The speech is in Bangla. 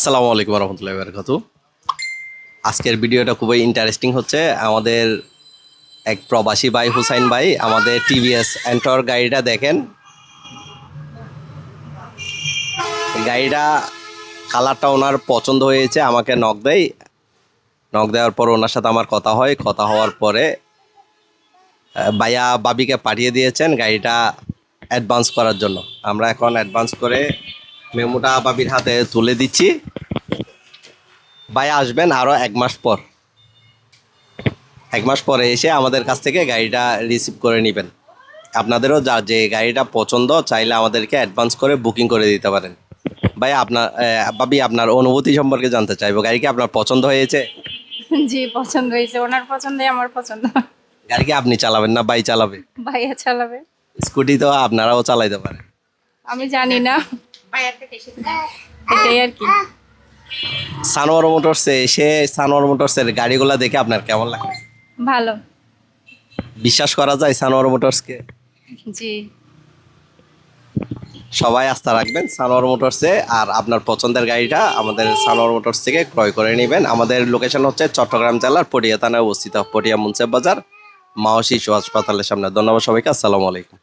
আসসালামু আলাইকুম রহমতুল্লাহি বারাকাতু। আজকের ভিডিওটা খুবই ইন্টারেস্টিং হচ্ছে। আমাদের এক প্রবাসী ভাই হুসাইন ভাই আমাদের টিভিএস এন্টর গাড়িটা দেখেন। গাড়িটা কালারটা ওনার পছন্দ হয়েছে, আমাকে নক দেয়। নক দেওয়ার পর ওনার সাথে আমার কথা হয়। কথা হওয়ার পরে ভাইয়া বাবিকে পাঠিয়ে দিয়েছেন গাড়িটা অ্যাডভান্স করার জন্য। আমরা এখন অ্যাডভান্স করে মেমোটা বাবির হাতে তুলে দিচ্ছি। ভাইয়া আসবেন আরও 1 মাস পর। 1 মাস পরে এসে আমাদের কাছ থেকে গাড়িটা রিসিভ করে নেবেন। আপনাদেরও যা যে গাড়িটা পছন্দ চাইলে আমাদেরকে অ্যাডভান্স করে বুকিং করে দিতে পারেন। ভাই ভাবি আপনার অনুভূতি সম্পর্কে জানতে চাইবো। গাড়ি কি আপনার পছন্দ হয়েছে? জি, পছন্দ হয়েছে। ওনার পছন্দে আমার পছন্দ। গাড়ি কি আপনি চালাবেন না ভাই চালাবে? ভাইয়া চালাবে। স্কুটি তো আপনারাও চালাইতে পারেন। আমি জানি না, এটাই আর কি। সানোয়ার মোটরসে এসে সানোয়ার মোটরসের গাড়িগুলো দেখে আপনার কেমন লাগে? ভালো। বিশ্বাস করা যায় সানোয়ার মোটরসকে? জি। সবাই আস্থা রাখবেন সানোয়ার মোটরসে। আর আপনার পছন্দের গাড়িটা আমাদের সানোয়ার মোটরস থেকে ক্রয় করে নেবেন। আমাদের লোকেশন হচ্ছে চট্টগ্রাম জেলার পটিয়া থানায় অবস্থিত, পটিয়া মুন্সেফ বাজার, মাও শিশু হাসপাতালের সামনে। ধন্যবাদ সবাইকে। আসসালামু আলাইকুম।